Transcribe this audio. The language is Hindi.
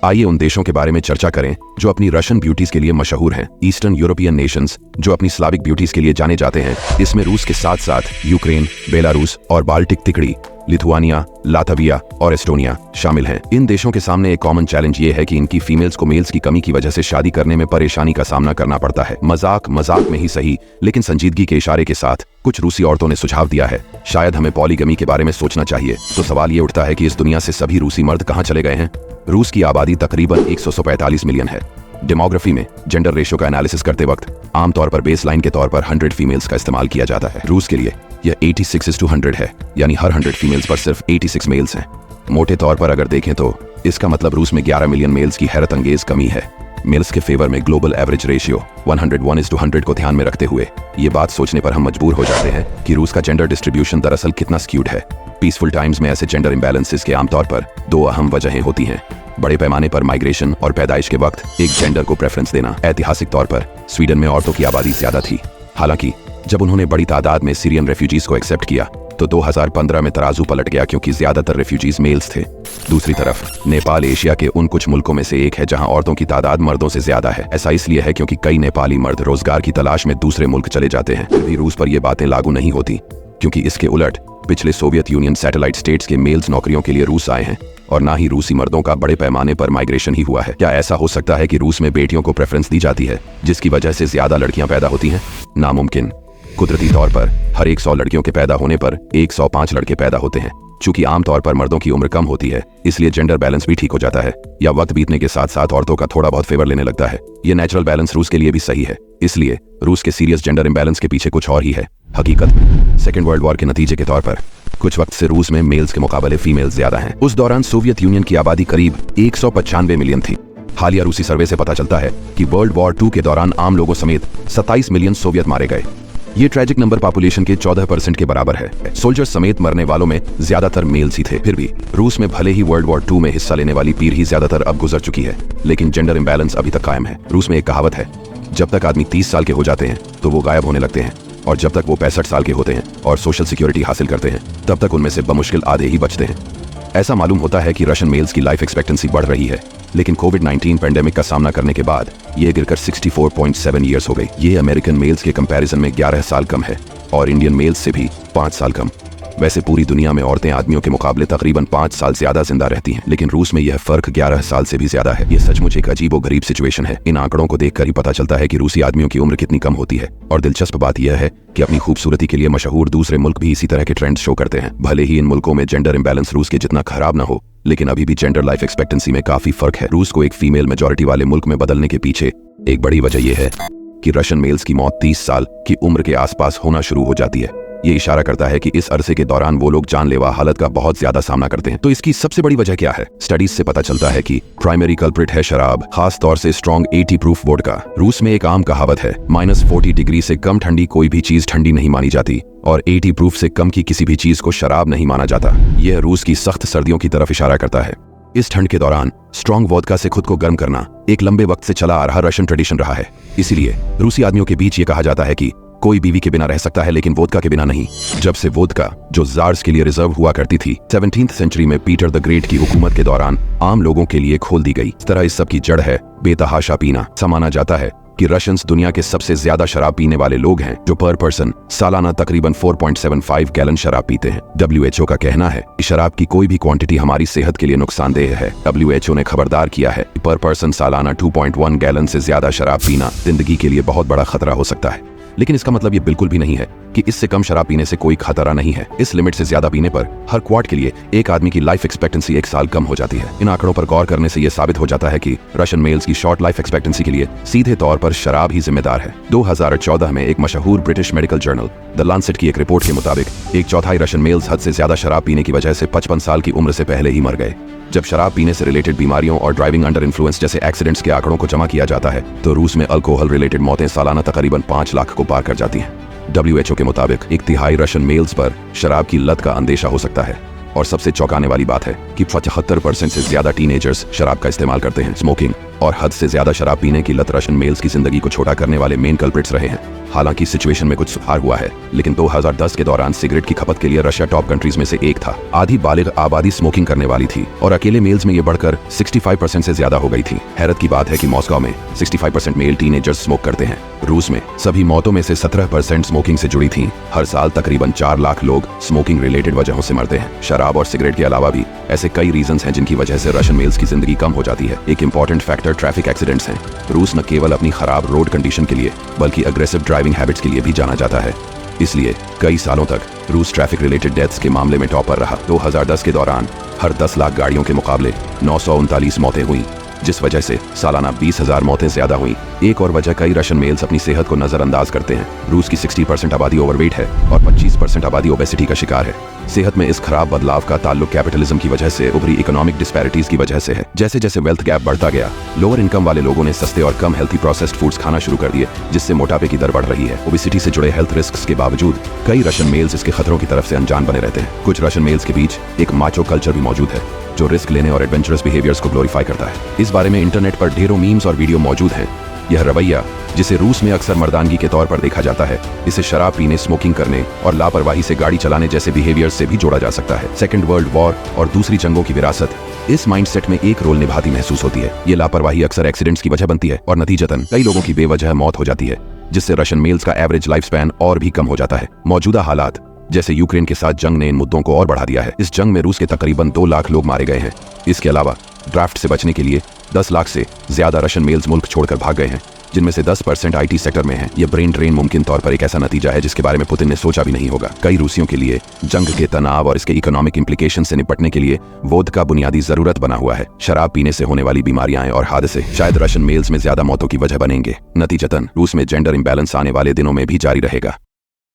आइए उन देशों के बारे में चर्चा करें जो अपनी रशियन ब्यूटीज के लिए मशहूर हैं। ईस्टर्न यूरोपियन नेशंस जो अपनी स्लाविक ब्यूटीज के लिए जाने जाते हैं। इसमें रूस के साथ साथ यूक्रेन, बेलारूस और बाल्टिक तिकड़ी, लिथुआनिया, लातविया और एस्टोनिया शामिल हैं। इन देशों के सामने एक कॉमन चैलेंज ये है कि इनकी फीमेल्स को मेल्स की कमी की वजह से शादी करने में परेशानी का सामना करना पड़ता है। मजाक में ही सही, लेकिन संजीदगी के इशारे के साथ कुछ रूसी औरतों ने सुझाव दिया है, शायद हमें पॉलीगमी के बारे में सोचना चाहिए। तो सवाल ये उठता है कि इस दुनिया से सभी रूसी मर्द कहाँ चले गए हैं? रूस की आबादी तकरीबन 145 मिलियन है। डेमोग्राफी में जेंडर रेशियो का एनालिसिस करते वक्त आमतौर पर बेसलाइन के तौर पर 100 फीमेल्स का इस्तेमाल किया जाता है। रूस के लिए यह 86:100 है, यानी हर 100 फीमेल्स पर सिर्फ 86 मेल्स हैं। मोटे तौर पर अगर देखें तो इसका मतलब रूस में 11 मिलियन मेल्स की हैरत अंगेज कमी है। मेल्स के फेवर में ग्लोबल एवरेज रेशियो 101:100 को ध्यान में रखते हुए ये बात सोचने पर हम मजबूर हो जाते हैं कि रूस का जेंडर डिस्ट्रीब्यूशन दरअसल कितना स्क्यूड है। पीसफुल टाइम्स में ऐसे जेंडर इम्बैलेंसेस के आमतौर पर दो अहम वजहें होती हैं। बड़े पैमाने पर माइग्रेशन और पैदाइश के वक्त एक जेंडर को प्रेफरेंस देना। ऐतिहासिक तौर पर स्वीडन में औरतों की आबादी ज्यादा थी, हालांकि जब उन्होंने बड़ी तादाद में सीरियन रेफ्यूजीज को एक्सेप्ट किया तो 2015 में तराजू पलट गया, क्योंकि ज्यादातर रेफ्यूजीज मेल्स थे। दूसरी तरफ नेपाल एशिया के उन कुछ मुल्कों में से एक है जहां औरतों की तादाद मर्दों से ज्यादा है। ऐसा इसलिए है क्योंकि कई नेपाली मर्द रोजगार की तलाश में दूसरे मुल्क चले जाते हैं। फिर भी रूस पर ये बातें लागू नहीं होती, क्योंकि इसके उलट पिछले सोवियत यूनियन सैटेलाइट स्टेट्स के मेल्स नौकरियों के लिए रूस आए हैं और ना ही रूसी मर्दों का बड़े पैमाने पर माइग्रेशन ही हुआ है। क्या ऐसा हो सकता है कि रूस में बेटियों को प्रेफरेंस दी जाती है जिसकी वजह से ज्यादा लड़कियां पैदा होती हैं? नामुमकिन। कुदरती तौर पर हर 100 लड़कियों के पैदा होने पर 105 लड़के पैदा होते हैं। चूंकि आमतौर पर मर्दों की उम्र कम होती है, इसलिए जेंडर बैलेंस भी ठीक हो जाता है, या वक्त बीतने के साथ साथ औरतों का थोड़ा बहुत फेवर लेने लगता है। ये नेचुरल बैलेंस रूस के लिए भी सही है, इसलिए रूस के सीरियस जेंडर इम्बैलेंस के पीछे कुछ और ही है। हकीकत में सेकेंड वर्ल्ड वॉर के नतीजे के तौर पर कुछ वक्त से रूस में मेल्स के मुकाबले फीमेल्स ज्यादा हैं। उस दौरान सोवियत यूनियन की आबादी करीब 195 मिलियन थी। हालिया रूसी सर्वे से पता चलता है कि वर्ल्ड वॉर 2 के दौरान आम लोगों समेत 27 मिलियन सोवियत मारे गए। ये ट्रेजिक नंबर पॉपुलेशन के 14% के बराबर है। सोल्जर्स समेत मरने वालों में ज्यादातर मेल्स ही थे। फिर भी रूस में भले ही वर्ल्ड वॉर 2 में हिस्सा लेने वाली पीढ़ी ही ज्यादातर अब गुजर चुकी है, लेकिन जेंडर इम्बैलेंस अभी तक कायम है। रूस में एक कहावत है, जब तक आदमी 30 साल के हो जाते हैं तो वो गायब होने लगते हैं, और जब तक वो 65 साल के होते हैं और सोशल सिक्योरिटी हासिल करते हैं तब तक उनमें से बमुश्किल आधे ही बचते हैं। ऐसा मालूम होता है कि रशियन मेल्स की लाइफ एक्सपेक्टेंसी बढ़ रही है, लेकिन कोविड-19 पेंडेमिक का सामना करने के बाद ये गिरकर 64.7 ईयर्स हो गई। ये अमेरिकन मेल्स के कंपैरिजन में 11 साल कम है और इंडियन मेल्स से भी 5 साल कम। वैसे पूरी दुनिया में औरतें आदमियों के मुकाबले तकरीबन 5 साल ज्यादा जिंदा रहती हैं, लेकिन रूस में यह फर्क 11 साल से भी ज्यादा है। ये सचमुच एक अजीबोगरीब सिचुएशन है। इन आंकड़ों को देखकर ही पता चलता है कि रूसी आदमियों की उम्र कितनी कम होती है। और दिलचस्प बात यह है कि अपनी खूबसूरती के लिए मशहूर दूसरे मुल्क भी इसी तरह के ट्रेंड शो करते हैं। भले ही इन मुल्कों में जेंडर इम्बैलेंस रूस के जितना खराब न हो, लेकिन अभी भी जेंडर लाइफ एक्सपेक्टेंसी में काफी फर्क है। रूस को एक फीमेल मेजॉरिटी वाले मुल्क में बदलने के पीछे एक बड़ी वजह यह है कि रशियन मेल्स की मौत 30 साल की उम्र के आसपास होना शुरू हो जाती है। ये इशारा करता है कि इस अरसे के दौरान वो लोग जानलेवा हालत का बहुत ज्यादा सामना करते हैं। तो इसकी सबसे बड़ी वजह क्या है? स्टडीज से पता चलता है कि प्राइमरी कल्प्रिट है शराब, खास तौर से स्ट्रॉन्ग 80 प्रूफ वोडका। रूस में एक आम कहावत है, -40 डिग्री से कम ठंडी कोई भी चीज ठंडी नहीं मानी जाती, और 80 प्रूफ से कम की किसी भी चीज को शराब नहीं माना जाता। यह रूस की सख्त सर्दियों की तरफ इशारा करता है। इस ठंड के दौरान स्ट्रॉन्ग वोदका से खुद को गर्म करना एक लंबे वक्त से चला आ रहा रशियन ट्रेडिशन रहा है। इसीलिए रूसी आदमियों के बीच ये कहा जाता है कि कोई बीवी के बिना रह सकता है, लेकिन वोदका के बिना नहीं। जब से वोदका, जो जार्स के लिए रिजर्व हुआ करती थी, 17th सेंचुरी में पीटर द ग्रेट की हुकूमत के दौरान आम लोगों के लिए खोल दी गई। इस तरह इस सब की जड़ है बेतहाशा पीना। ऐसा माना जाता है कि रशियंस दुनिया के सबसे ज्यादा शराब पीने वाले लोग हैं, जो पर पर्सन सालाना तकरीबन 4.75 गैलन शराब पीते हैं। WHO का कहना है कि शराब की कोई भी क्वांटिटी हमारी सेहत के लिए नुकसानदेह है। WHO ने खबरदार किया है कि पर पर्सन सालाना 2.1 गैलन से ज्यादा शराब पीना जिंदगी के लिए बहुत बड़ा खतरा हो सकता है। लेकिन इसका मतलब ये बिल्कुल भी नहीं है कि इससे कम शराब पीने से कोई खतरा नहीं है। इस लिमिट से ज्यादा पीने पर हर क्वार्ट के लिए एक आदमी की लाइफ एक्सपेक्टेंसी 1 साल कम हो जाती है। इन आंकड़ों पर गौर करने से यह साबित हो जाता है कि रशियन मेल्स की शॉर्ट लाइफ एक्सपेक्टेंसी के लिए सीधे तौर पर शराब ही जिम्मेदार है। 2014 में एक मशहूर British medical journal the Lancet की एक रिपोर्ट के मुताबिक 1/4 रशियन मेल्स हद से ज्यादा शराब पीने की वजह से 55 साल की उम्र से पहले ही मर गए। जब शराब पीने से रिलेटेड बीमारियों और ड्राइविंग अंडर इन्फ्लुएंस जैसे एक्सीडेंट्स के आंकड़ों को जमा किया जाता है तो रूस में अल्कोहल रिलेटेड मौतें सालाना तकरीबन 5 लाख को पार कर जाती हैं। WHO के मुताबिक 1/3 रशियन मेल्स पर शराब की लत का अंदेशा हो सकता है। और सबसे चौंकाने वाली बात है कि 75% से ज्यादा टीनेजर्स शराब का इस्तेमाल करते हैं। स्मोकिंग और हद से ज्यादा शराब पीने की लत रशियन मेल्स की जिंदगी को छोटा करने वाले मेन कल्प्रिट्स रहे हैं। हालांकि सिचुएशन में कुछ सुधार हुआ है, लेकिन 2010 के दौरान सिगरेट की खपत के लिए रशिया टॉप कंट्रीज में से एक था। आधी बालिग आबादी स्मोकिंग करने वाली थी और अकेले मेल्स में ये बढ़कर 65% से ज्यादा हो गई थी। हैरत की बात है कि मॉस्को में 65% मेल टीनेजर्स स्मोक करते हैं। रूस में सभी मौतों में से 17% स्मोकिंग से जुड़ी थी। हर साल तकरीबन 4 लाख लोग स्मोकिंग रिलेटेड वजहों से मरते हैं। शराब और सिगरेट के अलावा भी ऐसे कई रीजंस हैं जिनकी वजह से रशियन मेल्स की जिंदगी कम हो जाती है। एक इंपॉर्टेंट फैक्टर ट्रैफिक एक्सीडेंट्स हैं। रूस न केवल अपनी खराब रोड कंडीशन के लिए बल्कि अग्रेसिव ड्राइविंग हैबिट्स के लिए भी जाना जाता है। इसलिए कई सालों तक रूस ट्रैफिक रिलेटेड डेथ्स के मामले में टॉपर रहा। 2010 के दौरान हर 10 लाख गाड़ियों के मुकाबले 939 मौतें हुई, जिस वजह से सालाना 20,000 मौतें ज्यादा हुई। एक और वजह कई रशियन मेल्स अपनी सेहत को नजरअंदाज करते हैं। रूस की 60% आबादी ओवरवेट है और 25% आबादी ओबेसिटी का शिकार है। सेहत में इस खराब बदलाव का ताल्लुक कैपिटलिज्म की वजह से उभरी इकोनॉमिक डिस्पैरिटीज की वजह से है। जैसे जैसे वेल्थ गैप बढ़ता गया, लोअर इनकम वाले लोगों ने सस्ते और कम हेल्थी प्रोसेस्ड फूड्स खाना शुरू कर दिए, जिससे मोटापे की दर बढ़ रही है। ओबेसिटी से जुड़े हेल्थ रिस्क्स के बावजूद कई रशियन मेल्स इसके खतरों की तरफ से अनजान बने रहते हैं। कुछ रशियन मेल्स के बीच एक माचो कल्चर भी मौजूद है जो रिस्क लेने और एडवेंचरस बिहेवियर्स को ग्लोरीफाई करता है। इस बारे में इंटरनेट पर ढेरों मीम्स और वीडियो मौजूद हैं। यह रवैया, जिसे रूस में अक्सर मर्दानगी के तौर पर देखा जाता है, इसे शराब पीने, स्मोकिंग करने और लापरवाही से गाड़ी चलाने जैसे बिहेवियर्स से भी जोड़ा जा सकता है। सेकेंड वर्ल्ड वॉर और दूसरी जंगों की विरासत इस माइंडसेट में एक रोल निभाती महसूस होती है। ये लापरवाही अक्सर एक्सीडेंट्स की वजह बनती है और नतीजतन कई लोगों की बेवजह मौत हो जाती है, जिससे रशियन मेल्स का एवरेज लाइफ स्पैन और भी कम हो जाता है। मौजूदा हालात जैसे यूक्रेन के साथ जंग ने इन मुद्दों को और बढ़ा दिया है। इस जंग में रूस के तकरीबन 2 लाख लोग मारे गए हैं। इसके अलावा ड्राफ्ट से बचने के लिए 10 लाख से ज्यादा रशियन मेल्स मुल्क छोड़कर भाग गए हैं, जिनमें से 10% आईटी सेक्टर में है। यह ब्रेन ड्रेन मुमकिन तौर पर एक ऐसा नतीजा है जिसके बारे में पुतिन ने सोचा भी नहीं होगा। कई रूसियों के लिए जंग के तनाव और इसके इकोनॉमिक इंप्लीकेशन से निपटने के लिए वोदका बुनियादी जरूरत बना हुआ है। शराब पीने से होने वाली बीमारियां और हादसे शायद रशियन मेल्स में ज्यादा मौतों की वजह बनेंगे। नतीजतन रूस में जेंडर इंबैलेंस आने वाले दिनों में भी जारी रहेगा।